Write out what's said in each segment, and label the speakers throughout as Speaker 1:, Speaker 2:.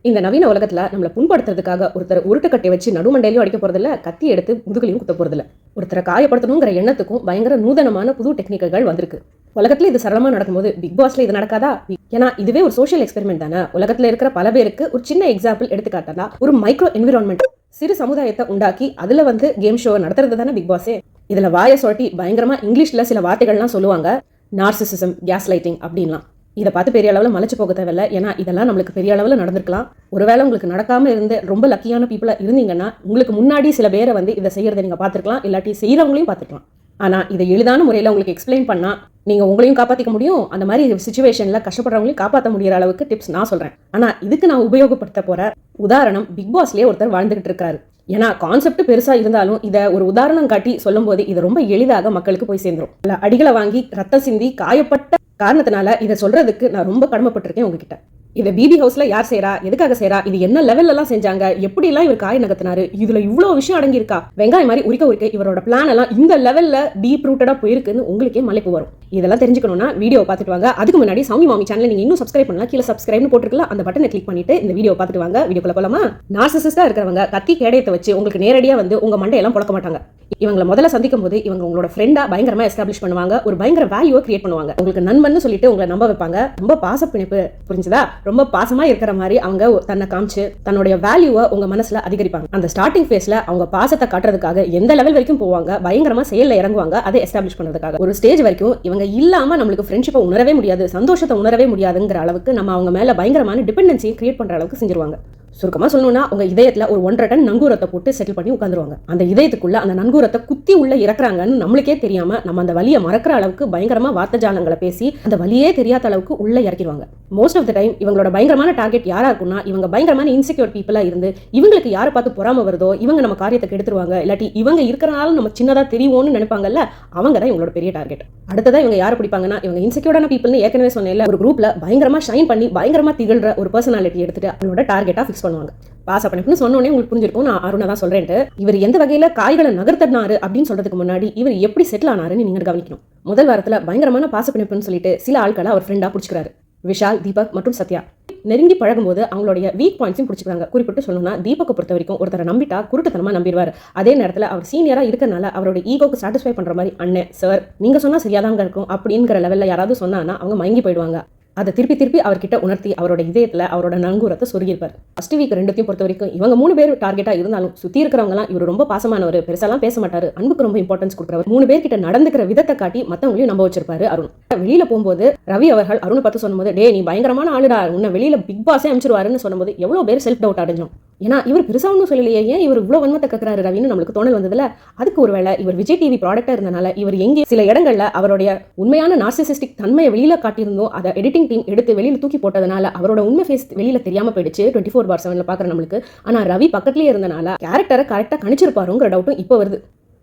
Speaker 1: இந்த நவீன உலகத்துல நம்மளை புண்படுத்துறதுக்காக ஒருத்தர் உருட்டுக்கட்டை வச்சு நடுமண்டையிலையும் அடிக்க போறதில்ல, கத்தி எடுத்து முதுகலையும் குத்த போறதில்ல. ஒருத்தரை காயப்படுத்தணுங்கிற எண்ணத்துக்கும் பயங்கர நூதனமான புது டெக்னிக்குகள் வந்திருக்கு. உலகத்துல இது சரளமா நடக்கும்போது பிக் பாஸ்ல இது நடக்காதா? ஏன்னா இதுவே ஒரு சோஷியல் எக்ஸ்பெரிமெண்ட் தானே. உலகத்துல இருக்கிற பல பேருக்கு ஒரு சின்ன எக்ஸாம்பிள் எடுத்துக்காட்டா ஒரு மைக்ரோ என்விரான்மெண்ட், சிறு சமுதாயத்தை உண்டாக்கி அதுல கேம் ஷோ நடத்துறது தானே பிக் பாஸே. இதுல வாயை சொல்லி பயங்கரமா இங்கிலீஷ்ல சில வார்த்தைகள்லாம் சொல்லுவாங்க, நார்சிசிசம், கேஸ் லைட்டிங் அப்படின்லாம். இதை பார்த்து பெரிய அளவில் மலைச்சு போக தேவையில்லை. ஏன்னா இதெல்லாம் நம்மளுக்கு பெரிய அளவில் நடந்திருக்கலாம். ஒருவேளை உங்களுக்கு நடக்காமல் இருந்து ரொம்ப லக்கியான பீப்புளாக இருந்தீங்கன்னா உங்களுக்கு முன்னாடி சில பேரை இதை செய்யறதை நீங்கள் பார்த்துருக்கலாம், இல்லாட்டி செய்கிறவங்களையும் பார்த்துருக்கலாம். ஆனால் இதை எளிதான முறையில் உங்களுக்கு எக்ஸ்பிளைன் பண்ணால் நீங்கள் உங்களையும் காப்பாற்றிக்க முடியும், அந்த மாதிரி சுச்சுவேஷனில் கஷ்டப்படுறவங்களையும் காப்பாற்ற முடிகிற அளவுக்கு டிப்ஸ் நான் சொல்கிறேன். ஆனால் இதுக்கு நான் உபயோகப்படுத்த போகிற உதாரணம் பிக் பாஸ்லேயே ஒருத்தர் வாழ்ந்துகிட்டு இருக்காரு. ஏன்னா கான்செப்ட் பெருசா இருந்தாலும் இதை ஒரு உதாரணம் காட்டி சொல்லும் போது இது ரொம்ப எளிதாக மக்களுக்கு போய் சேர்ந்துரும். அடிகளை வாங்கி ரத்தம் சிந்தி காயப்பட்ட காரணத்தினால இதை சொல்றதுக்கு நான் ரொம்ப கடமைப்பட்டிருக்கேன் உங்ககிட்ட. இதை பிபி ஹவுஸ்ல யார் செய்யறா, எதுக்காக செய்யறா, இது என்ன லெவல்ல எல்லாம் செஞ்சாங்க, எப்படி எல்லாம் இவர் காய நகர்த்தினாரு, இதுல இவ்வளவு விஷயம் அடங்கியிருக்கா, வெங்காயம் மாதிரி உரிக்க இவரோட பிளான் எல்லாம் இந்த லெவல்ல டீப் ரூட்டடா போயிருக்குன்னு உங்களுக்கே மலைப்பு வரும். இதெல்லாம் தெரிஞ்சுக்கணும்னா வீடியோ பார்த்துட்டு வாங்க. அதுக்கு முன்னாடி சௌமி மாமி சேனல் நீங்க இன்னும் சப்ஸ்கிரைப் பண்ணலாம், கீழே சப்ஸ்கிரைப்னு போட்டுருக்கலாம், அந்த பட்டனை கிளிக் பண்ணிட்டு இந்த வீடியோ பார்த்துட்டு வாங்க. வீடியோக்குள்ள போலாமா? நார்சிசிஸ்டா இருக்கிறவங்க கத்தி கேடயத்தை வச்சு உங்களுக்கு நேரடியா உங்க மண்டையெல்லாம் புழக்க மாட்டாங்க. இவங்களை முதல்ல சந்திக்கும் போது இவங்க உங்களோட ஃப்ரெண்டா பயங்கரமா எஸ்டாப்ளிஷ் பண்ணுவாங்க, ஒரு பயங்கர வேல்யூவை கிரியேட் பண்ணுவாங்க, உங்களுக்கு நண்பன்னு சொல்லிட்டு உங்களை நம்ப வைப்பாங்க. ரொம்ப பாச பிணைப்பு, புரிஞ்சுதா? ரொம்ப பாசமா இருக்கிற மாதிரி அவங்க தன்னை காமிச்சு தன்னுடைய வேல்யூவை உங்க மனசுல அதிகரிப்பாங்க. அந்த ஸ்டார்டிங் ஃபேஸ்ல அவங்க பாசத்தை காட்டுறதுக்காக எந்த லெவல் வரைக்கும் போவாங்க, பயங்கரமா செயல்ல இறங்குவாங்க, அதை எஸ்டாப்ளிஷ் பண்றதுக்காக. ஒரு ஸ்டேஜ் வரைக்கும் இவங்க இல்லாம நம்மளுக்கு ஃப்ரெண்ட்ஷிப்பை உணரவே முடியாது, சந்தோஷத்தை உணரவே முடியாதுங்கிற அளவுக்கு நம்ம அவங்க மேல பயங்கரமான டிபெண்டன்சியை கிரியேட் பண்ற அளவுக்கு செஞ்சிருவாங்க. சுருக்கமா சொல்லணும்னா உங்க இதயத்துல ஒரு 1.5 டன் நங்கூரத்தை போட்டு செட்டில் பண்ணி உட்காந்துருவாங்க. அந்த இதயத்துக்குள்ள அந்த நங்கூரத்தை குத்தி உள்ள இறக்குறாங்கன்னு நம்மளுக்கே தெரியாம நம்ம அந்த வலியை மறக்கிற அளவுக்கு பயங்கரமா வார்த்தைஜாலங்களை பேசி அந்த வலியே தெரியாத அளவுக்கு உள்ள இறக்கிடுவாங்க. மோஸ்ட் ஆஃப் த டைம் இவங்களோட பயங்கரமான டார்கெட் யாரா இருக்கும்னா இவங்க பயங்கரமான இன்செக்யூர் பீப்புளா இருந்து இவங்களுக்கு யாரை பார்த்து பொறாம வருதோ இவங்க நம்ம காரியத்தை கெடுத்துருவாங்க, இல்லாட்டி இவங்க இருக்கிறனால நம்ம சின்னதா தெரியும்னு நினைப்பாங்கல்ல, அவங்க தான் இவங்களோட பெரிய டார்கெட். அடுத்ததான் இவங்க யாரை பிடிப்பாங்கன்னா இவங்க இன்செக்யூரான பீப்புள்னு ஏற்கனவே சொன்னேன்ல, ஒரு குரூப்ல பயங்கரமா ஷைன் பண்ணி பயங்கரமா திகழ்ற ஒரு பர்சனாலிட்டி எடுத்துட்டு அவங்களோட டார்கெட்டா ஃபிக்ஸ் பண்ணுவாங்க. பாச பண்ணிப்புன்னு சொன்னோடனே உங்களுக்கு புரிஞ்சிருக்கும் நான் அருணா தான் சொல்றேன்ட்டு. இவர் எந்த வகையில காய்களை நகர்த்தினாரு அப்படின்னு சொல்றதுக்கு முன்னாடி இவர் எப்படி செட்டில் ஆனாருன்னு நீங்க கவனிக்கணும். முதல் வாரத்துல பயங்கரமான பாச பண்ணிப்புன்னு சொல்லிட்டு சில ஆட்களை அவர் ஃப்ரெண்டா பிடிச்சிக்கிறாரு. விஷால், தீபக் மற்றும் சத்யா நெருங்கி பழகும்போது அவங்களுடைய வீக் பாயிண்ட்ஸும் பிடிச்சிக்கிறாங்க. குறிப்பிட்டு சொல்லணும்னா தீபக்கை பொறுத்த வரைக்கும் ஒருத்தரை நம்பிட்டா குருட்டுத்தனமா நம்பிடுவார். அதே நேரத்தில் அவர் சீனியரா இருக்கனால அவரோட ஈகோக்கு சாட்டிஸ்ஃபை பண்ற மாதிரி அண்ணன் சார் நீங்க சொன்னா சரியாதாங்க இருக்கும் அப்படிங்கிற லெவல்ல யாராவது சொன்னான்னா அவங்க மயங்கி போயிடுவாங்க. அதை திருப்பி அவர்கிட்ட உணர்த்தி அவரோட இதயத்துல அவரோட நங்கூரத்தை சொருகிருப்பார். ஃபர்ஸ்ட் வீக் ரெண்டுத்தையும் பொறுத்த வரைக்கும் இவங்க 3 பேர் டார்கெட்டா இருந்தாலும் சுத்தி இருக்கிறவங்கலாம் இவர் ரொம்ப பாசமானவர், பெருசாலாம் பேச மாட்டாரு, அன்புக்கு ரொம்ப இம்பார்ட்டன்ஸ் கொடுக்குறவர், 3 பேர்கிட்ட நடந்துக்கிற விதத்தை காட்டி மத்தவங்களையும் நம்ப வச்சிருப்பாரு அருண். வெளியில போகும்போது ரவி அவர்கள் அருணை பார்த்து சொல்லும்போது டே நீ பயங்கரமான ஆளுடா, உன்னை வெளியில பிக் பாஸே அமைச்சிருவாருன்னு சொல்லும்போது எவ்வளவு பேர் செல்ஃப் டவுட் அடைஞ்சோம். ஏன்னா இவர் பெருசா ஒன்றும் சொல்லலையே, ஏன் இவர் இவ்வளவு வன்மத்தை கக்குறாரு ரவின்னு நம்மளுக்கு தோணல் வந்ததுல. அதுக்கு ஒருவேளை இவர் விஜய் டிவி ப்ராடக்டா இருந்தனால இவர் எங்கே சில இடங்கள்ல அவருடைய உண்மையான நார்சிசிஸ்டிக் தன்மையை வெளியில காட்டியிருந்தோம், அதை எடிட்டிங் டீம் எடுத்து வெளியில தூக்கி போட்டதனால அவரோட உண்மை ஃபேஸ் வெளியில தெரியாம போயிடுச்சு 24/7 பாக்குற நம்மளுக்கு. ஆனா ரவி பக்கத்துலயே இருந்தனால கேரக்டரை கரெக்டா கணிச்சிருப்பாருங்கிற டவுட்டும் இப்போ வருது.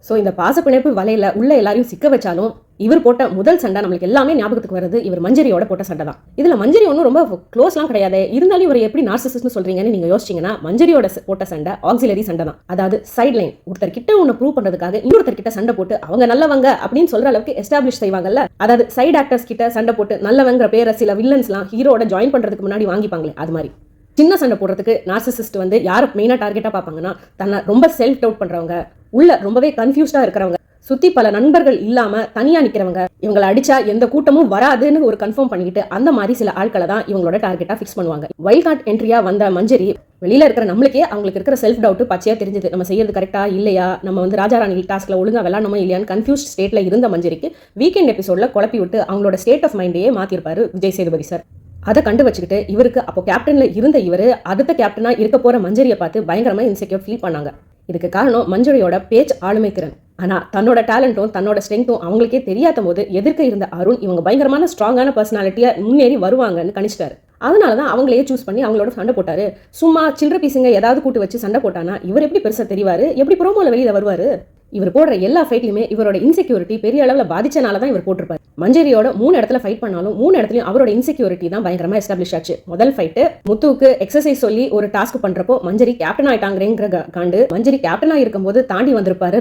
Speaker 1: ஸோ இந்த பாசப்பிணைப்பு வலையில உள்ள எல்லாரையும் சிக்க வச்சாலும் இவர் போட்ட முதல் சண்டை நம்மளுக்கு எல்லாமே ஞாபகத்துக்கு வருது, இவர் மஞ்சரியோட போட்ட சண்டை தான். இதுல மஞ்சரி ஒன்றும் ரொம்ப க்ளோஸ்லாம் கிடையாது, இருந்தாலும் இவர் எப்படி நார்சிசிஸ்ட்னு சொல்றீங்கன்னு நீங்க யோசிச்சீங்கன்னா மஞ்சரியோட போட்ட சண்டை ஆக்சிலரி சண்டை தான். அதாவது சைட் லைன், ஒருத்தர் கிட்ட ஒன்று ப்ரூவ் பண்றதுக்காக இன்னொருத்தர் கிட்ட சண்டை போட்டு அவங்க நல்லவங்க அப்படின்னு சொல்ற அளவுக்கு எஸ்டாப்ளிஷ் செய்வாங்கல்ல. அதாவது சைட் ஆக்டர்ஸ் கிட்ட சண்டை போட்டு நல்லவங்கிற பேரை சில வில்லன்ஸ்லாம் ஹீரோட ஜாயின் பண்றதுக்கு முன்னாடி வாங்கிப்பாங்களே, அது மாதிரி சின்ன சண்டை போடுறதுக்கு நார்சிசிஸ்ட் யாரை மெயினா டார்கெட்டா பார்ப்பாங்கன்னா தன்னை ரொம்ப செல்ஃப் டவுட் பண்றவங்க, உள்ள ரொம்பவே கன்ஃபியூஸ்டா இருக்கிறவங்க, சுத்தி பல நண்பர்கள் இல்லாம தனியா நிக்கிறவங்க, இவங்களை அடிச்சா எந்த கூட்டமும் வராதுன்னு ஒரு கன்ஃபார்ம் பண்ணிட்டு அந்த மாதிரி சில ஆட்களை தான் இவங்களோட டார்கெட்டா ஃபிக்ஸ் பண்ணுவாங்க. வைல்ட் கார்ட் என்ட்ரியா வந்த மஞ்சரி வெளியில இருக்கிற நம்மளுக்கே அவங்களுக்கு இருக்கிற செல்ஃப் டவுட் பச்சையா தெரிஞ்சது, நம்ம செய்யறது கரெக்டா இல்லையா, நம்ம ராஜாராணி டாஸ்க்ல ஒழுங்கா விளையாடணுமா இல்லையான்னு கன்ஃபியூஸ்ட் ஸ்டேட்ல இருந்த மஞ்சரிக்கு வீக்கெண்ட் எபிசோட்ல குழப்பி விட்டு அவங்களோட ஸ்டேட் ஆஃப் மைண்டையே மாத்திருப்பாரு விஜய் சேதுபதி சார். அதை கண்டு வச்சுக்கிட்டு இவருக்கு அப்போ கேப்டன்ல இருந்த இவர் அடுத்த கேப்டனா இருக்க போற மஞ்சரியை பார்த்து பயங்கரமா இன்செக்யூர் ஃபீல் பண்ணாங்க. இதுக்கு காரணம் மஞ்சரியோட பேச்சு ஆளுமை திறன். ஆனா தன்னோட டேலண்ட்டும் தன்னோட ஸ்ட்ரெங்கும் அவங்களுக்கே தெரியாத போது எதிர்க்க இருந்த அருண் இவங்க பயங்கரமான ஸ்ட்ராங்கான பர்சனாலிட்டியா முன்னேறி வருவாங்கன்னு கணிச்சிட்டாரு. அதனாலதான் அவங்களையே சூஸ் பண்ணி அவங்களோட சண்டை போட்டாரு. சும்மா சில்லற பீசுங்க ஏதாவது கூட்டு வச்சு சண்டை போட்டானா இவர் எப்படி பெருசா தெரிவாரு, எப்படி ப்ரோமோல வெளியில வருவாரு. இவர் போடுற எல்லா ஃபைட்லையுமே இவரோட இன்செக்யூரிட்டி பெரிய அளவில் பாதிச்சனால தான் இவர் போட்டிருப்பாரு. மஞ்சரியோட 3 இடத்துல ஃபைட் பண்ணாலும் 3 இடத்துலயும் அவரோட இன்செக்யூரிட்டி தான் பயங்கரமா எஸ்டாப்ளிஷ் ஆச்சு. முதல் ஃபைட்டு முத்துவுக்கு எக்ஸசைஸ் சொல்லி ஒரு டாஸ்க் பண்றப்போ மஞ்சரி கேப்டன் ஆயிட்டாங்கிறேங்கிற காண்டு மஞ்சரி கேப்டனா இருக்கும்போது தாண்டி வந்திருப்பாரு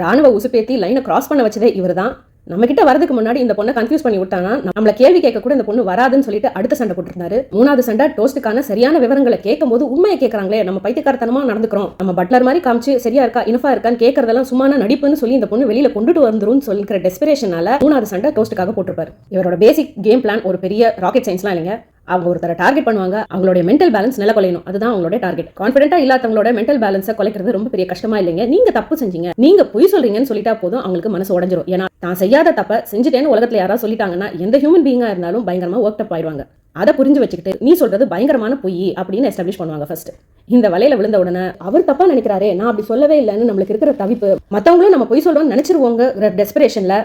Speaker 1: ராணவ உசுப்பேத்தி லைனை கிராஸ் பண்ண வச்சதே இவர் தான். நம்ம கிட்ட வரதுக்கு முன்னாடி இந்த பொண்ணை கன்ஃபியூஸ் பண்ணி விட்டானா நம்மள கேள்வி கேட்க கூட இந்த பொண்ணு வராதுன்னு சொல்லிட்டு அடுத்த சண்டை போட்டுருந்தாரு. மூணாவது சண்டை டோஸ்ட்டுக்கான சரியான விவரங்களை கேட்கும் போது உண்மையை கேட்கறாங்களே, நம்ம பைத்தியக்காரத்தனமா நடந்துக்கிறோம், நம்ம பட்லர் மாதிரி காமிச்சு சரியா இருக்கா இனஃபா இருக்கான்னு கேட்கறதெல்லாம் சும்மான நடிப்புன்னு சொல்லி இந்த பொண்ணு வெளியில கொண்டுட்டு வந்துரும் சொல்லிக்கிற டெஸ்பிரேஷனால மூணாவது சண்டை டோஸ்ட்டுக்காக போட்டிருப்பாரு. இவரோட பேசிக் கேம் பிளான் ஒரு பெரிய ராக்கெட் சயின்ஸ்லாம் இல்லைங்க. அவங்க ஒருத்தரை டார்கெட் பண்ணுவாங்க, அவங்களுடைய மென்டல் பேலன்ஸ் நில கொலையணும், அதுதான் அவங்களோட டார்கெட். கான்ஃபிடென்ட்டா இல்லாதவங்களோட மென்டல் பேலன்ஸை கொலைக்கிறது ரொம்ப பெரிய கஷ்டமா இல்லைங்க. நீங்க தப்பு செஞ்சீங்க, நீங்க பொய் சொல்றீங்கன்னு சொல்லிட்டா போதும் அவங்களுக்கு மனசு உடஞ்சிரும். ஏன்னா தான் செய்யாத தப்ப செஞ்சுட்டேன்னு உலகத்துல யாராவது சொல்லிட்டாங்கன்னா எந்த ஹியூமன் பீயிங்கா இருந்தாலும் பயங்கரமா ஒர்க் அப் ஆயிடுவாங்க. அதை புரிஞ்சு வச்சுக்கிட்டு நீ சொல்றது பயங்கரமான பொய் அப்படின்னு எஸ்டாப்ளிஷ் பண்ணுவாங்க. ஃபர்ஸ்ட் இந்த வலையில விழுந்த உடனே அவர் தப்பா நினைக்கிறாரே, நான் அப்படி சொல்லவே இல்லைன்னு நம்மளுக்கு இருக்கிற தவிப்பு, மத்தவங்களும் நம்ம பொய் சொல்றோம்னு நினைச்சிருவோங்க டெஸ்பிரேஷன்ல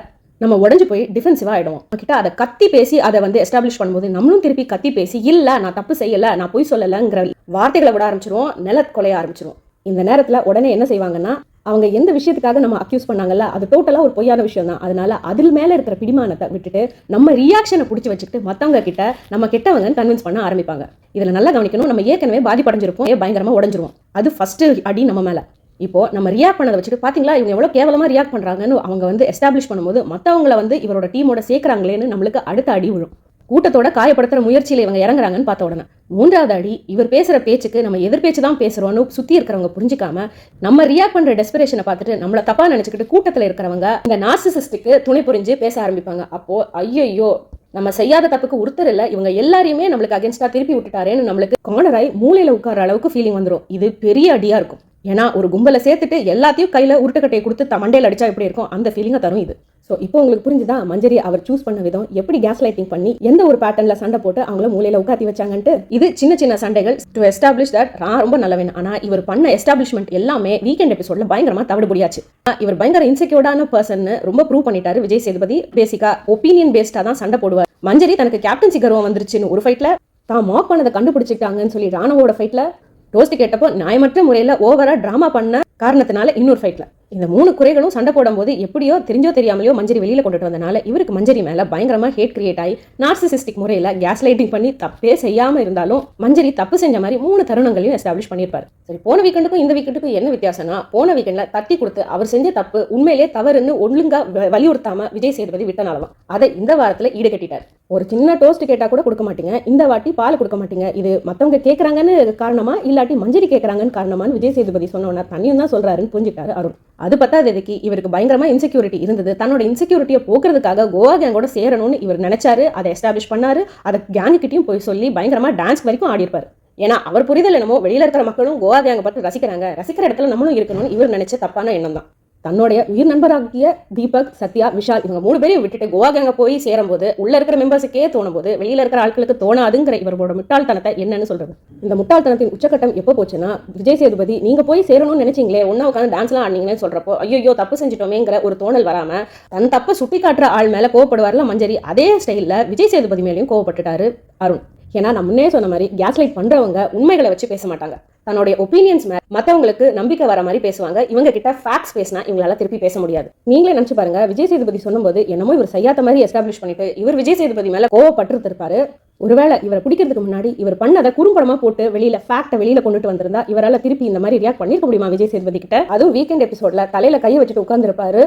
Speaker 1: நம்ம உடஞ்சு போய் டிஃபென்சிவா ஆயிடுவோம். கிட்ட அதை கத்தி பேசி அதை எஸ்டாப்ளிஷ் பண்ணும்போது நம்மளும் திருப்பி கத்தி பேசி இல்ல நான் தப்பு செய்யல, நான் பொய் சொல்லலைங்கிற வார்த்தைகளை விட ஆரம்பிச்சிருவோம், நில கொலைய ஆரம்பிச்சிருவோம். இந்த நேரத்துல உடனே என்ன செய்வாங்கன்னா, அவங்க எந்த விஷயத்துக்காக நம்ம அக்யூஸ் பண்ணாங்கல்ல அது டோட்டலா ஒரு பொய்யான விஷயம் தான். அதனால அதில் மேல இருக்கிற பிடிமானத்தை விட்டுட்டு நம்ம ரியாக்ஷனை பிடிச்சி வச்சுக்கிட்டு மத்தவங்க கிட்ட நம்ம கெட்டவங்க கன்வின்ஸ் பண்ண ஆரம்பிப்பாங்க. இதுல நல்லா கவனிக்கணும், நம்ம ஏற்கனவே பாதிப்படைஞ்சிருப்போம், பயங்கரமா உடஞ்சிருவோம். அது ஃபர்ஸ்ட் அடி நம்ம மேல. இப்போ நம்ம ரியாக்ட் பண்ணதை வச்சுட்டு பாத்தீங்களா இவங்க எவ்வளவு கேவலமா ரியாக்ட் பண்றாங்கன்னு அவங்க எஸ்டாப்ளிஷ் பண்ணும்போது மத்தவங்களை இவரோட டீமோட சேர்க்கறாங்களேன்னு நம்மளுக்கு அடுத்த அடி விழும். கூட்டத்தோட காயப்படுத்துற முயற்சியில இவங்க இறங்குறாங்கன்னு பார்த்த உடனே மூன்றாவது அடி, இவர் பேசுற பேச்சுக்கு நம்ம எதிர்பேச்சு தான் பேசுறோம்னு சுத்தி இருக்கிறவங்க புரிஞ்சுக்காம நம்ம ரியாக்ட் பண்ற டெஸ்பிரேஷனை பார்த்துட்டு நம்மள தப்பா நினைச்சுக்கிட்டு கூட்டத்துல இருக்கிறவங்க இந்த நார்சிசிஸ்டுக்கு துணை புரிஞ்சு பேச ஆரம்பிப்பாங்க. அப்போ ஐயோ நம்ம செய்யாத தப்புக்கு ஒருத்தர் இல்ல, இவங்க எல்லாரையுமே நம்மளுக்கு அகேன்ஸ்டா திருப்பி விட்டுட்டாரேன்னு நம்மளுக்கு கார்னராய் மூலையில உட்கார அளவுக்கு ஃபீலிங் வந்துடும். இது பெரிய அடியா இருக்கும். ஏன்னா ஒரு கும்பலை சேர்த்துட்டு எல்லாத்தையும் கையில உருட்டுக்கட்டையை கொடுத்து மண்டையில் அடிச்சா எப்படி இருக்கும் அந்த ஃபீலிங்கை தரும் இது. ஸோ இப்போ உங்களுக்கு புரிஞ்சுதா மஞ்சரி அவர் சூஸ் பண்ண விதம், எப்படி கேஸ் லைட்டிங் பண்ணி எந்த ஒரு பேட்டர்ன்ல சண்டை போட்டு அவங்கள மூலையில உட்காத்தி வச்சாங்கன்ட்டு. இது சின்ன சின்ன சண்டைகள் டு எஸ்டாப்ளிஷ் தட் நான் ரொம்ப நல்லவன். ஆனா இவர் பண்ண எஸ்டாப்ளிஷ்மெண்ட் எல்லாமே வீக்கெண்ட் எபிசோட்ல பயங்கரமா தவிடுபடியாச்சு. இவர் பயங்கர இன்செக்யூர்டான பர்சன் ரொம்ப ப்ரூவ் பண்ணிட்டாரு விஜய் சேதுபதி. பேசிக்கா ஒப்பீனியன் பேஸ்டா தான் சண்டை போடுவார். மஞ்சரி தனக்கு கேப்டன்சி கர்வம் வந்துருச்சுன்னு ஒரு ஃபைட்ல தான் மாக் பண்ணதை கண்டுபிடிச்சிட்டாங்கன்னு சொல்லி ராணுவோட ஃபைட்ல டோஸ்ட் கேட்டப்போ நியாயமற்ற முறையில் ஓவரா டிராமா பண்ண காரணத்தினால இன்னொரு ஃபைட்ல இந்த மூணு குறைகளும் சண்டை போடும்போது எப்படியோ தெரிஞ்சோ தெரியாமலையோ மஞ்சரி வெளியில கொண்டுட்டு வந்தனால இவருக்கு மஞ்சரி மேல பயங்கரமா ஹேட் கிரியேட் ஆகி நார்சிசிஸ்டிக் முறையில கேஸ் லைட்டிங் பண்ணி தப்பே செய்யாம இருந்தாலும் மஞ்சரி தப்பு செஞ்ச மாதிரி 3 தருணங்களையும் எஸ்டாப்ளிஷ் பண்ணியிருப்பாரு. சரி, போன வீக்கெண்டுக்கும் இந்த வீக்கெண்டுக்கும் என்ன வித்தியாசம்னா, போன வீக்கெண்ட்ல தட்டி கொடுத்து அவர் செஞ்ச தப்பு உண்மையிலே தவறுன்னு ஒழுங்கா வலியுறுத்தாம விஜய் சேதுபதி விட்டனாலதான் அதை இந்த வாரத்துல ஈடுகட்டிட்டார். ஒரு சின்ன டோஸ்ட் கேட்டா கூட கொடுக்க மாட்டீங்க, இந்த வாட்டி பால் கொடுக்க மாட்டீங்க, இது மத்தவங்க கேட்கறாங்கன்னு காரணமா இல்லாட்டி மஞ்சரி கேட்கறாங்கன்னு காரணமான்னு விஜய் சேதுபதி சொன்னோன்னா தனியும் தான் சொல்றாருன்னு புரிஞ்சுட்டாரு அருண். அது பத்தாததுக்கு இவருக்கு பயங்கரமா இன்செக்யூரிட்டி இருந்தது. தன்னோட இன்செக்யூரிட்டியை போக்குறதுக்காக கோவா கேங்கோட சேரணும்னு இவர் நினைச்சாரு. அதை எஸ்டாப்ளிஷ் பண்ணாரு. அதை கேங்குக்கிட்டையும் போய் சொல்லி பயங்கரமா டான்ஸ் வரைக்கும் ஆடி இருப்பாரு. ஏன்னா அவர் புரிதல் என்னமோ வெளியில இருக்கிற மக்களும் கோவா கேங்க பார்த்து ரசிக்கிறாங்க, ரசிக்கிற இடத்துல நம்மளும் இருக்கணும்னு இவர் நினைச்ச தப்பான எண்ணம் தான். தன்னுடைய உயிர் நண்பராகிய தீபக், சத்யா, விஷால் இவங்க 3 பேரையும் விட்டுட்டு கோவா கேங்க போய் சேரும் போது உள்ள இருக்கிற மெம்பர்ஸுக்கே தோணும் போது வெளியில இருக்கிற ஆட்களுக்கு தோணாதுங்கிற இவரோட முட்டாள்தனத்தை என்னன்னு சொல்றது. இந்த முட்டாள்தனத்தின் உச்சக்கட்டம் எப்போ போச்சுன்னா, விஜய் சேதுபதி நீங்க போய் சேரணும்னு நினைச்சீங்களே, ஒன்னா உட்காந்து டான்ஸ்லாம் ஆடினீங்கன்னு சொல்றப்போ ஐயோ தப்பு செஞ்சிட்டோமேங்கிற ஒரு தோணல் வராம தன் தப்பை சுட்டி காட்டுற ஆள் மேல கோவப்படுவார்ல மஞ்சரி, அதே ஸ்டைல்ல விஜய் சேதுபதி மேலேயும் கோவப்பட்டுட்டாரு அருண். ஏன்னா நான் முன்னே சொன்ன மாதிரி கேஸ் லைட் பண்றவங்க உண்மைகளை வச்சு பேச மாட்டாங்க, தன்னுடைய ஒப்பீனியன்ஸ் மேல மத்தவங்களுக்கு நம்பிக்கை வர மாதிரி பேசுவாங்க. இவங்க கிட்ட ஃபேக்ட்ஸ் பேசினா இவங்களால திருப்பி பேச முடியாது. நீங்களே நினைச்சு பாருங்க, விஜய் சேதுபதி சொன்னும்போது என்னமோ இவர் செய்யாத மாதிரி எஸ்டாப்ளிஷ் பண்ணிட்டு இவர் விஜய் சேதுபதி மேல கோவப்பட்டு இருப்பாரு. ஒருவேளை இவரை பிடிக்கிறதுக்கு முன்னாடி இவர் பண்ணதை குறும்படமா போட்டு வெளியில ஃபேக்டை வெளியில கொண்டுட்டு வந்திருந்தா இவரால திருப்பி இந்த மாதிரி ரியாக்ட் பண்ணிருக்க முடியுமா விஜய் சேதுபதி கிட்ட? அதுவும் வீக்கெண்ட் எபிசோட்ல தலையில கையை வச்சுட்டு உட்கார்ந்துருப்பாரு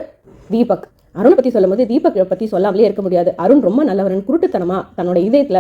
Speaker 1: தீபக். அருண் பத்தி சொல்லும் போது தீபக் பத்தி சொல்லாமலே இருக்க முடியாது. அருண் ரொம்ப நல்லவரன், குருட்டுத்தனமா தன்னோட இதயத்துல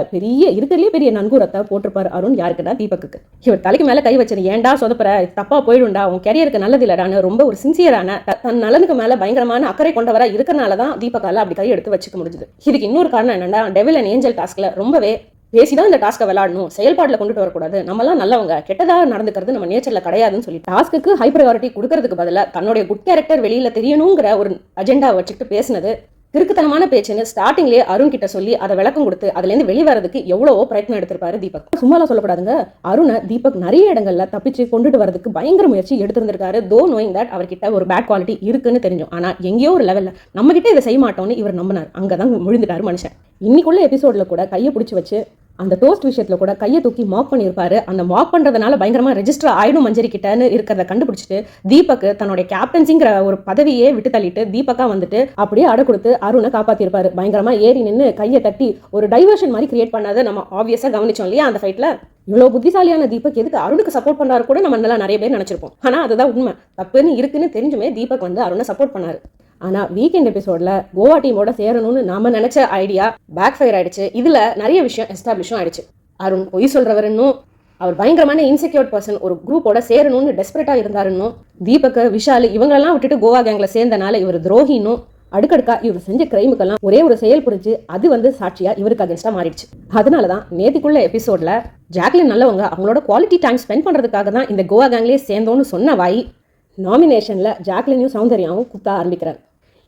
Speaker 1: இருக்கிறதுலே பெரிய நன்கூரத்தை போட்டிருப்பாரு அருண். யாருக்குன்னா தீபக்கு. இவர் தலைக்கு மேல கை வச்சது ஏன்டா சொதப்புற, தப்பா போயிடும்டா, உன் கேரியருக்கு நல்லது இல்லடான்னு ரொம்ப ஒரு சின்சியரான தன் நலனுக்கு மேல பயங்கரமான அக்கறை கொண்டவரா இருக்கனாலதான் தீபக்கால அப்படி கை எடுத்து வச்சுக்க முடிஞ்சது. இதுக்கு இன்னொரு காரணம் என்னன்னா, டெவில் அண்ட் ஏஞ்சல் டாஸ்க்ல ரொம்பவே பேசிதான் இந்த டாஸ்க்கை விளையாடணும், செயல்பாட்டில் கொண்டுட்டு வரக்கூடாது, நம்மளாம் நல்லவங்க, கெட்டதாக நடந்துக்கிறது நம்ம நேச்சர்ல கிடையாதுன்னு சொல்லி டாஸ்க்கு ஹை ப்ரையாரிட்டி கொடுக்கறதுக்கு பதிலாக தன்னுடைய குட் கேரக்டர் வெளியில தெரியணுங்கிற ஒரு அஜெண்டாவை வச்சுக்கிட்டு பேசினது கிறுக்குத்தனமான பேச்சுன்னு ஸ்டார்டிங்லேயே அருண் கிட்ட சொல்லி அதை விளக்கம் கொடுத்து அதுலேருந்து வெளிவரதுக்கு எவ்வளவோ பிரயத்னம் எடுத்திருப்பாரு தீபக். சும்மாலாம் சொல்லக்கூடாதுங்க, அருணை தீபக் நிறைய இடங்கள்ல தப்பிச்சு கொண்டுட்டு வரதுக்கு பயங்கர முயற்சி எடுத்திருந்திருக்காரு. தோ நோயிங் தட் அவர்கிட்ட ஒரு பேட் குவாலிட்டி இருக்குன்னு தெரிஞ்சோம். ஆனா எங்கேயோ ஒரு லெவல்ல நம்ம கிட்ட இதை செய்ய மாட்டோம்னு இவர் நம்பினார். அங்கதான் விழுந்துட்டாரு மனுஷன். இன்னைக்குள்ள எபிசோட்ல கூட கையை பிடிச்சி வச்சு அந்த டோஸ்ட் விஷயத்துல கூட கையை தூக்கி மாக் பண்ணியிருப்பாரு. அந்த மாக் பண்றதுனால பயங்கரமா ரெஜிஸ்டர் ஆயிடும் மஞ்சரி கிட்டன்னு இருக்கிறத கண்டுபிடிச்சிட்டு தீபக் தன்னுடைய கேப்டன்சிங்கிற ஒரு பதவியே விட்டு தள்ளிட்டு தீபக்கா வந்துட்டு அப்படியே அடை கொடுத்து அருணை காப்பாத்திருப்பாரு. பயங்கரமா ஏறி நின்று கையை தட்டி ஒரு டைவர்ஷன் மாதிரி கிரியேட் பண்ணாத நம்ம ஆப்வியஸா கவனிச்சோம் இல்லையா அந்த ஃபைட்ல. இவ்வளவு புத்திசாலியான தீபக் எதுக்கு அருணுக்கு சப்போர்ட் பண்ணாரு கூட நம்ம நல்லா நிறைய பேர் நினைச்சிருப்போம். ஆனா அதுதான் உண்மை. தப்புன்னு இருக்குன்னு தெரிஞ்சுமே தீபக் அருணை சப்போர்ட் பண்ணாரு. ஆனால் வீக்கெண்ட் எபிசோடில் கோவா டீமோட சேரணும்னு நாம நினச்ச ஐடியா பேக் ஃபயர் ஆயிடுச்சு. இதில் நிறைய விஷயம் எஸ்டாப்ளிஷும் ஆயிடுச்சு. அருண் பொய் சொல்கிறவருன்னும் அவர் பயங்கரமான இன்செக்யூர் பர்சன், ஒரு குரூப்போட சேரணும்னு டெஸ்பரேட்டாக இருந்தாருன்னும், தீபக் விஷால் இவங்களெல்லாம் விட்டுட்டு கோவா கேங்கில் சேர்ந்தனால இவர் துரோகின்னும், அடுக்கடுக்கா இவர் செஞ்ச கிரைமுக்கெல்லாம் ஒரே ஒரு செயல் புரிஞ்சு அது சாட்சியா இவருக்கு அகேன்ஸ்டா மாறிடுச்சு. அதனாலதான் நேத்திக்குள்ள எபிசோட்ல ஜாக்லின் நல்லவங்க அவங்களோட குவாலிட்டி டைம் ஸ்பெண்ட் பண்றதுக்காக தான் இந்த கோவா கேங்லேயே சேர்ந்தோன்னு சொன்ன வாய் நாமினேஷன்ல ஜாக்லினையும் சௌந்தர்யாவும் குத்த ஆரம்பிக்கிறார்.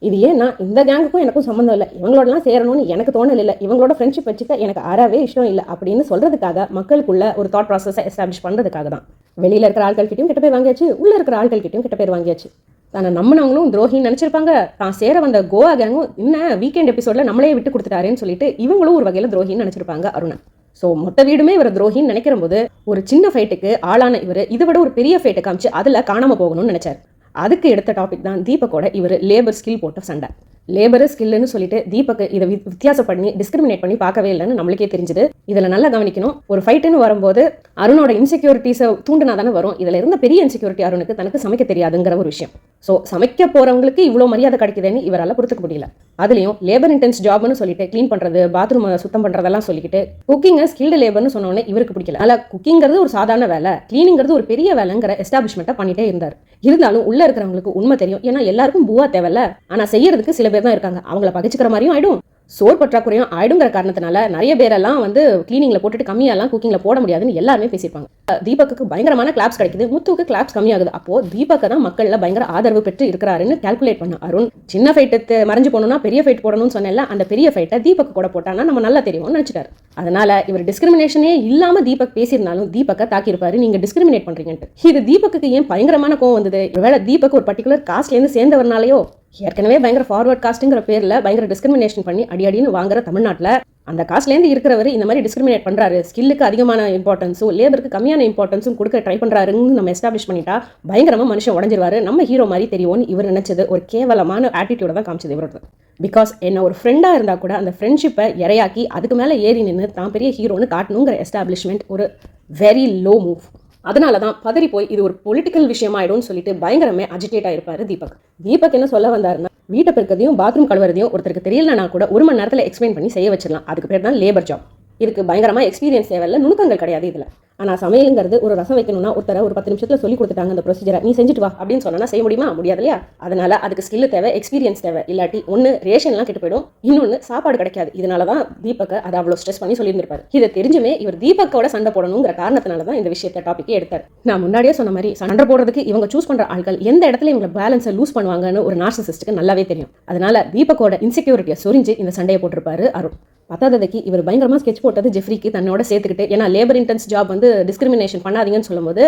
Speaker 1: இது ஏன்னா இந்த கேங்குக்கும் எனக்கும் சம்மந்தம் இல்லை, இவங்களோடலாம் சேரணும்னு எனக்கு தோணல் இல்லை, இவங்களோட ஃப்ரெண்ட்ஷிப் வச்சுக்க எனக்கு அறவே இஷ்டம் இல்லை அப்படின்னு சொல்றதுக்காக மக்களுக்குள்ள ஒரு தாட் ப்ராசஸை எஸ்டாப்ளிஷ் பண்றதுக்காக தான். வெளியில இருக்கிற ஆட்கள் கிட்டையும் கெட்ட பேர் வாங்கியாச்சு, உள்ள இருக்கிற ஆட்கள் கிட்டையும் கெட்ட பேர் வாங்கியாச்சு. தானே நம்பினவங்களும் துரோகின்னு நினைச்சிருப்பாங்க, தான் சேர வந்த கோவா கேங்கும் இன்னும் வீக்கெண்ட் எபிசோட்ல நம்மளே விட்டு கொடுத்துட்டாருன்னு சொல்லிட்டு இவங்களும் ஒரு வகையில் துரோகின்னு நினைச்சிருப்பாங்க அருணன். ஸோ மொத்த வீடுமே இவர் துரோகின்னு நினைக்கிற போது ஒரு சின்ன ஃபைட்டுக்கு ஆளான இவர் இதை விட ஒரு பெரிய ஃபைட்டை காமிச்சு அதில் காணாமல் போகணும்னு நினைச்சார். அதுக்கு எடுத்த டாபிக் தான் தீபக்கோட இவர் லேபர் ஸ்கில் போட்ட சண்டை. லேபர் ஸ்கில்னு சொல்லிட்டு தீபக் இதை வித்தியாசம் பண்ணி டிஸ்கிரிமினேட் பண்ணி பார்க்கவே இல்லைன்னு நம்மளுக்கே தெரிஞ்சுது. இதில் நல்லா கவனிக்கணும், ஒரு ஃபைட்டுன்னு வரும்போது அருணோட இன்செக்யூரிட்டிஸை தூண்டினா தானே வரும். இதில் இருந்த பெரிய இன்செக்யூரிட்டி அருணுக்கு தனக்கு சமைக்க தெரியாதுங்கிற ஒரு விஷயம். ஸோ சமைக்க போகிறவங்களுக்கு இவ்வளோ மரியாதை கிடைக்குதுன்னு இவரால் பொறுத்துக்க முடியல. அதுலேயும் லேபர் இன்டென்ஸ் ஜாப்னு சொல்லிட்டு க்ளீன் பண்ணுறது, பாத்ரூம் சுத்தம் பண்ணுறதெல்லாம் சொல்லிக்கிட்டு குக்கிங்கை ஸ்கில்டு லேபர்னு சொன்னோன்னே இவருக்கு பிடிக்கல. அதில் குக்கிங்கிறது ஒரு சாதாரண வேலை, க்ளீனிங்கிறது ஒரு பெரிய வேலைங்கிற எஸ்டாப்ளிஷ்மெண்ட்டாக பண்ணிட்டே இருந்தார். இருந்தாலும் உள்ள இருக்கிறவங்களுக்கு உண்மை தெரியும், ஏன்னா எல்லாருக்கும் பூவா தேவையில்ல, ஆனால் செய்யறதுக்கு சில பேர் தான் இருக்காங்க, அவங்கள பகைச்சிக்கிற மாதிரியும் ஆயிடும், சோர் பற்றாக்குறையும் ஆயிடுங்கிற காரணத்தினால நிறைய பேரெல்லாம் கிளீனிங்ல போட்டுட்டு கம்மியெல்லாம் குக்கிங்ல போட முடியாதுன்னு எல்லாருமே பேசியிருப்பாங்க. தீபக்கு பயங்கரமான கிளாப்ஸ் கிடைக்குது, முத்துக்கு கிளாப்ஸ் கம்மியாகுது. அப்போ தீபக் தான் மக்கள்ல பயங்கர ஆதரவு பெற்று இருக்கிறாருன்னு கால்குலேட் பண்ண அருண் சின்ன ஃபைட்டு மறைஞ்சு போனோம்னா பெரிய ஃபைட் போடணும்னு சொன்னேன்ல, அந்த பெரிய ஃபைட்டை தீபக் கூட போட்டானா நம்ம நல்லா தெரியும்னு நினைச்சிட்டாரு. அதனால இவர் டிஸ்கிரிமினேஷனே இல்லாம தீபக் பேசியிருந்தாலும் தீபக்கை தாக்கியிருப்பாரு, நீங்க டிஸ்கிரிமினேட் பண்றீங்கன்ட்டு. இது தீபக்கு ஏன் பயங்கரமான கோவம் வந்தது? ஒருவேளை தீபக் ஒரு பர்டிகுலர் காஸ்ட்ல இருந்து சேர்ந்தவர்னாலயோ, ஏற்கனவே பயங்கர ஃபார்வர்ட் காஸ்ட்ங்கிற பேர்ல பயங்கர டிஸ்கிரிமினேஷன் பண்ணி அடின்னு வாங்குற தமிழ்நாட்டில் அந்த காஸ்ட்லேருந்து இருக்கிறவர் இந்த மாதிரி டிஸ்கிரிமினேட் பண்றாரு, ஸ்கில்லுக்கு அதிகமான இம்பார்ட்டன்ஸும் லேபருக்கு கம்மியான இம்பார்ட்டன்ஸும் கொடுக்க ட்ரை பண்றாருன்னு நம்ம எஸ்டாப்ளிஷ் பண்ணிட்டா பயங்கரமா மனுஷன் உடஞ்சிருவாரு, நம்ம ஹீரோ மாதிரி தெரியும்னு இவர் நினைச்சது ஒரு கேவலமான ஆட்டிடியூட தான் காமிச்சது இவரோட. பிகாஸ் என்ன ஒரு ஃப்ரெண்டா இருந்தா கூட அந்த ஃப்ரெண்ட்ஷிப்பை இறையாக்கி அதுக்கு மேலே ஏறி நின்று தான் பெரிய ஹீரோன்னு காட்டணுங்கிற எஸ்டாப்ளிஷ்மெண்ட் ஒரு வெரி லோ மூவ். அதனால தான் பதறி போய் இது ஒரு பொலிட்டிக்கல் விஷயமாயிடும்னு சொல்லிட்டு பயங்கரமே அஜிடேட் ஆயிருப்பாரு தீபக். தீபக் என்ன சொல்ல வந்தாருன்னா, வீட்டை பெருக்கதையும் பாத்ரூம் கழுவுறதையும் ஒருத்தருக்கு தெரியலனா கூட 1 மணி நேரத்தில் எக்ஸ்பிளைன் பண்ணி செய்ய வச்சிடலாம், அதுக்கு பேர் தான் லேபர் ஜாப். இதுக்கு பயங்கரமா எக்ஸ்பீரியன்ஸ் தேவையில்ல, நுணுக்கங்கள் கிடையாது இதில். ஆனால் சமையலுங்கிறது ஒரு ரசம் வைக்கணும்னா ஒருத்தர ஒரு 10 நிமிஷத்தில் சொல்லி கொடுத்துட்டாங்க அந்த ப்ரொசீஜரை, நீ செஞ்சுட்டு வா அப்படின்னு சொன்னா செய்ய முடியுமா? முடியாது இல்லையா? அதனால அதுக்கு ஸ்கில் தேவை, எக்ஸ்பீரியன்ஸ் தேவை, இல்லாட்டி ஒன்று ரேஷன்லாம் கெட்டு போயிடும், இன்னொன்று சாப்பாடு கிடைக்காது. இதனால தான் தீபக்கை அதை அவ்வளோ ஸ்ட்ரெஸ் பண்ணி சொல்லியிருந்திருப்பாரு. இதை தெரிஞ்சுமே இவர் தீபக்கோட சண்டை போடணுங்கிற காரணத்தினால தான் இந்த விஷயத்தை டாபிக்கே எடுத்தார். நான் முன்னாடியே சொன்ன மாதிரி சண்டை போடுறதுக்கு இவங்க சூஸ் பண்ற ஆட்கள் எந்த இடத்துல இவங்க பேலன்ஸை லூஸ் பண்ணுவாங்கன்னு ஒரு நார்சிசிஸ்டுக்கு நல்லாவே தெரியும். அதனால தீபக்கோட இன்செக்யூரிட்டியை சொரிஞ்சு இந்த சண்டையை போட்டிருப்பாரு அருண். பத்தாததுக்கு இவர் பயங்கரமாக ஸ்கெட்ச் போட்டது ஜெஃப்ரிக்கு தன்னோட சேர்த்துக்கிட்டு, ஏன்னா லேபர் இன்டென்ஸ் ஜாப் டிஸ்கிரிமினேஷன் பண்ணாதீங்கன்னு சொல்லும்போது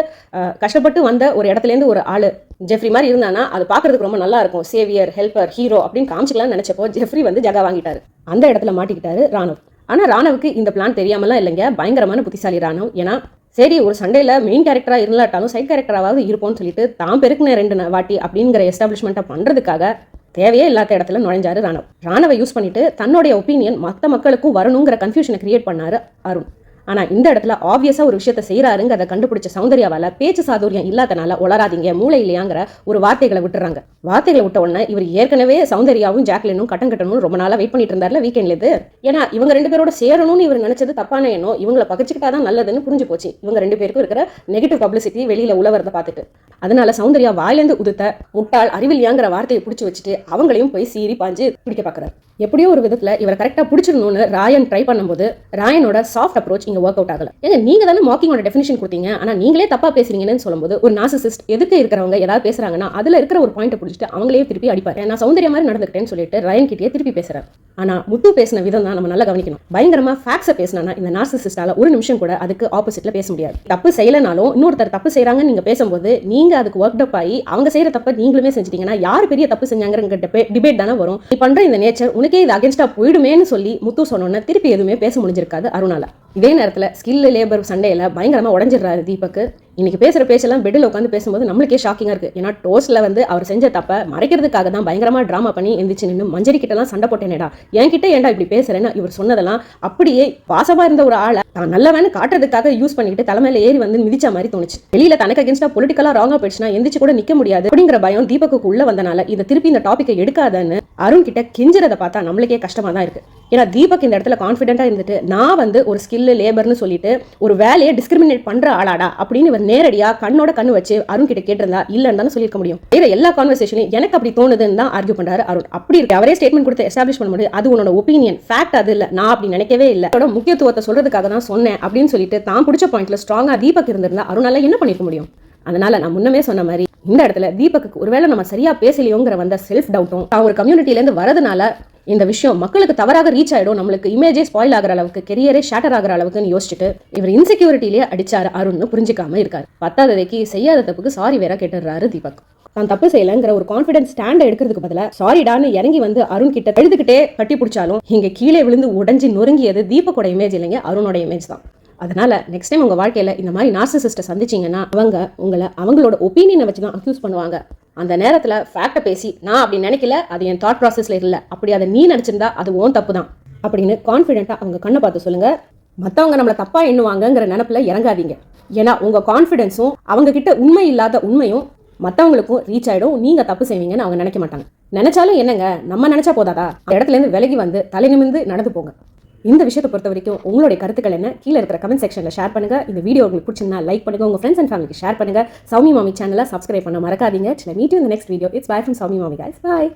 Speaker 1: கஷ்டப்பட்டு வந்த ஒரு இடத்துலேருந்து ஒரு ஆள் ஜெஃப்ரி மாதிரி இருந்தானா அது பார்க்கறதுக்கு ரொம்ப நல்லா இருக்கும், சேவியர், ஹெல்ப்பர், ஹீரோ அப்படின்னு காமிச்சிக்கலாம்னு நினைச்சப்போ ஜெஃப்ரி ஜகா வாங்கிட்டாரு. அந்த இடத்துல மாட்டிக்கிட்டாரு ராணவ். ஆனால் ராணவுக்கு இந்த பிளான் தெரியாமலாம் இல்லைங்க, பயங்கரமான புத்திசாலி ராணவ். ஏன்னா சரி ஒரு சண்டையில் மெயின் கேரக்டராக இருந்தாலும் சைட் கேரக்டராவது இருப்போம்னு சொல்லிட்டு தான் பெருக்கின 2 வாட்டி அப்படிங்கிற எஸ்டாப்ளிஷ்மெண்ட்டை பண்ணுறதுக்காக தேவையே இல்லாத இடத்துல நுழைஞ்சாரு ராணவ். ராணவை யூஸ் பண்ணிட்டு தன்னுடைய ஒப்பீனியன் மற்ற மக்களுக்கும் வரணுங்கிற கன்ஃபியூஷனை கிரியேட் பண்ணாரு அருண். ஆனால் இந்த இடத்துல ஆப்வியஸாக ஒரு விஷயத்தை செய்கிறாருங்கிறத கண்டுபிடிச்ச சௌந்தர்யாவால் பேச்சு சாதுரியம் இல்லாதனால உளராதீங்க, மூளை இல்லையாங்கிற ஒரு வார்த்தைகளை விட்டுறாங்க. வார்த்தைகளை விட்ட உடனே இவர் ஏற்கனவே சௌந்தர்யாவும் ஜாக்லினும் கட்டணும்னு ரொம்ப நாளாக வெயிட் பண்ணிட்டு இருந்தார்ல வீக்கெண்ட்லேருந்து. ஏன்னா இவங்க 2 பேரோட சேரணும்னு இவர் நினைச்சது தப்பான எண்ணம், இவங்களை பகிச்சுக்கிட்டாதான் நல்லதுன்னு புரிஞ்சு போச்சு. இவங்க 2 பேருக்கும் இருக்கிற நெகட்டிவ் பப்ளிசிட்டி வெளியில் உழவரதை பார்த்துட்டு. அதனால சௌந்தர்யா வாயிலேருந்து உதுத்த முட்டாள், அறிவில்லையாங்கிற வார்த்தையை பிடிச்சி வச்சுட்டு அவங்களையும் போய் சீறி பாஞ்சு பிடிக்க பார்க்குறாரு. எப்படியோ ஒரு விதத்தில் இவரை கரெக்டாக பிடிச்சிடணும்னு ராயன் ட்ரை பண்ணும்போது ராயனோட சாஃப்ட் அப்ரோச் இங்கே ஒர்க் அவுட் ஆகல. ஏங்க நீங்க தானே மாக்கிங்கோட டெஃபினிஷன் கொடுத்தீங்க, ஆனால் நீங்களே தப்பா பேசுறீங்கன்னு சொல்லும்போது ஒரு நார்சிசிஸ்ட் எதுக்கு இருக்கிறவங்க ஏதாவது பேசுறாங்கன்னா அதில் இருக்கிற ஒரு பாயிண்ட் பிடிச்சிட்டு அவங்களே திருப்பி அடிப்பாரு. நான் சௌந்தர்யா மாதிரி நடந்துக்கிட்டேன்னு சொல்லிட்டு ராயன் கிட்டே திருப்பி பேசுறாரு. ஆனால் முத்து பேசின விதம் தான் நம்ம நல்லா கவனிக்கணும். பயங்கரமா ஃபேக்ஸை பேசினா இந்த நார்சிசிஸ்டால ஒரு நிமிஷம் கூட அதுக்கு ஆப்போசிட்ல பேச முடியாது. தப்பு செய்யலனாலும் இன்னொருத்தர் தப்பு செய்யறாங்கன்னு நீங்க பேசும்போது நீங்க அதுக்கு ஒர்க் அப் ஆகி அவங்க செய்யற தப்ப நீங்களுமே செஞ்சிட்டீங்கன்னா யார் பெரிய தப்பு செஞ்சாங்கிற டிபேட் தானே வரும். நீ பண்ற இந்த நேச்சர் உனக்கே இது அகேன்ஸ்டா போயிடுமேன்னு சொல்லி முத்து சொன்னோன்னு திருப்பி எதுவுமே பேச முடிஞ்சிருக்காது அருணால. இதே நேரத்தில் ஸ்கில் லேபர் சண்டையில் பயங்கரமாக உடஞ்சிடுறாரு தீபக். இன்னைக்கு பேசுகிற பேச்செல்லாம் பெட்டில் உட்காந்து பேசும்போது நம்மளுக்கே ஷாக்கிங்காக இருக்குது. ஏன்னா டோஸ்ட்டில் வந்து அவர் செஞ்ச தப்பை மறைக்கிறதுக்காக தான் பயங்கரமாக ட்ராமா பண்ணி எந்திரிச்சு நின்று மஞ்சரி கிட்டலாம் சண்டை போட்டேனேடா, என்கிட்ட ஏன்டா இப்படி பேசுறேன்னு இவர் சொன்னதெல்லாம் அப்படியே பாசமாக இருந்த ஒரு ஆளை தான் நல்லவன்னு காட்டுறதுக்காக யூஸ் பண்ணிக்கிட்டு தலைமையில ஏறி வந்து மிதிச்ச மாதிரி தோணுச்சு. வெளியில தனக்கு அகேன்ஸ்டா பொலிட்டிக்கலா ராங்கா போயிடுச்சுன்னா எந்திரிச்சு கூட நிக்க முடியாது அப்படிங்கிற பயம் தீபக்கு உள்ள வந்தனால இதை திருப்பி இந்த டாபிக்கை எடுக்காதன்னு அருண் கிட்ட கெஞ்சுறதை பார்த்தா நம்மளுக்கே கஷ்டமா தான் இருக்கு. ஏன்னா தீபக் இந்த இடத்துல கான்ஃபிடென்ட்டா இருந்துட்டு நான் வந்து ஒரு ஸ்கில் லேபர்னு சொல்லிட்டு ஒரு வேலையை டிஸ்கிரிமினேட் பண்ற ஆளாடா அப்படின்னு இவர் நேரடியா கண்ணோட கண்ணு வச்சு அருண் கிட்ட கேட்டிருந்தா இல்லன்னு தானே சொல்லியிருக்க முடியும். வேற எல்லா கான்வர்சேஷனையும் எனக்கு அப்படி தோணுதுன்னு தான் ஆர்கியூ பண்றாரு அருண். அப்படி இருக்கு அவரே ஸ்டேட்மெண்ட் கொடுத்து எஸ்டாப்ளிஷ் பண்ண முடியும். அது உன்னோட ஒப்பீனியன், ஃபேக்ட் அது இல்ல, நான் அப்படி நினைக்கவே இல்லை, அதோட முக்கியத்துவத்தை சொல்றதுக்காக தான் சொன்னேன் அப்படின்னு சொல்லிட்டு தான் பிடிச்ச பாயிண்ட்ல ஸ்ட்ராங்கா தீபக் இருந்திருந்தா அருணால என்ன பண்ணிருக்க முடியும். அதனால நான் முன்னமே சொன்ன மாதிரி இந்த இடத்துல தீபக்கு ஒருவேளை நம்ம சரியா பேசலையோங்கிற வந்த செல்ஃப் டவுட்டும் ஒரு கம்யூனிட்டில இருந்து வரதுனால இந்த விஷயம் மக்களுக்கு தவறாக ரீச் ஆயிடும், நம்மளுக்கு இமேஜே ஸ்பாயில் ஆகிற அளவுக்கு, கெரியரே ஷேட்டர் ஆகிற அளவுக்குன்னு யோசிச்சுட்டு இவர் இன்செக்யூரிட்டிலேயே அடிச்சாரு அருண்னு புரிஞ்சிக்காம இருக்காரு. பத்தாததைக்கு செய்யாத தப்புக்கு சாரி வேற கேட்டுறாரு தீபக். தான் தப்பு செய்யலங்கிற ஒரு கான்ஃபிடன்ஸ் ஸ்டாண்டை எடுக்கிறதுக்கு பதிலாக சாரிடான்னு இறங்கி வந்து அருண் கிட்ட எழுதுகிட்டே கட்டி பிடிச்சாலும் இங்க கீழே விழுந்து உடஞ்சி நொறுங்கியது தீபக்கோட இமேஜ் இல்லைங்க, அருணோட இமேஜ் தான். அதனால நெக்ஸ்ட் டைம் உங்க வாழ்க்கையில இந்த மாதிரி நார்சிசிஸ்ட்டை சந்திச்சீங்கன்னா அவங்க உங்களை அவங்களோட ஒப்பீனியனை வச்சு தான் அக்யூஸ் பண்ணுவாங்க. அந்த நேரத்தில் ஃபேக்டை பேசி நான் அப்படி நினைக்கல, அது என் தாட் ப்ராசஸ்ல இல்லை, அப்படி அதை நீ நினைச்சிருந்தா அது ஓன் தப்பு தான் அப்படின்னு கான்ஃபிடென்ட்டாக அவங்க கண்ணை பார்த்து சொல்லுங்க. மற்றவங்க நம்மளை தப்பா எண்ணுவாங்கங்கிற நினப்பில் இறங்காதீங்க. ஏன்னா உங்க கான்ஃபிடென்ஸும் அவங்க கிட்ட உண்மை இல்லாத உண்மையும் மற்றவங்களுக்கும் ரீச் ஆயிடும். நீங்க தப்பு செய்வீங்கன்னு அவங்க நினைக்க மாட்டாங்க. நினைச்சாலும் என்னங்க, நம்ம நினைச்சா போதாதா, அந்த இடத்துல இருந்து விலகி வந்து தலை நிமிர்ந்து நடந்து போங்க. இந்த விஷயத்தை பொறுத்த வரைக்கும் உங்களுடைய கருத்துக்கள் என்ன கீழே இருக்கிற கமெண்ட் செக்ஷனில் ஷேர் பண்ணுங்க. இந்த வீடியோ உங்களுக்கு பிடிச்சிருந்தா லைக் பண்ணுங்க, உங்க ஃப்ரெண்ட்ஸ் அண்ட் ஃபேமிலிக்கு ஷேர் பண்ணுங்க. சௌமி மாமி சேனலை சப்ஸ்கிரைப் பண்ண மறக்காதீங்க. Till I meet you in the next video. It's bye from Saumi Mami guys. Bye.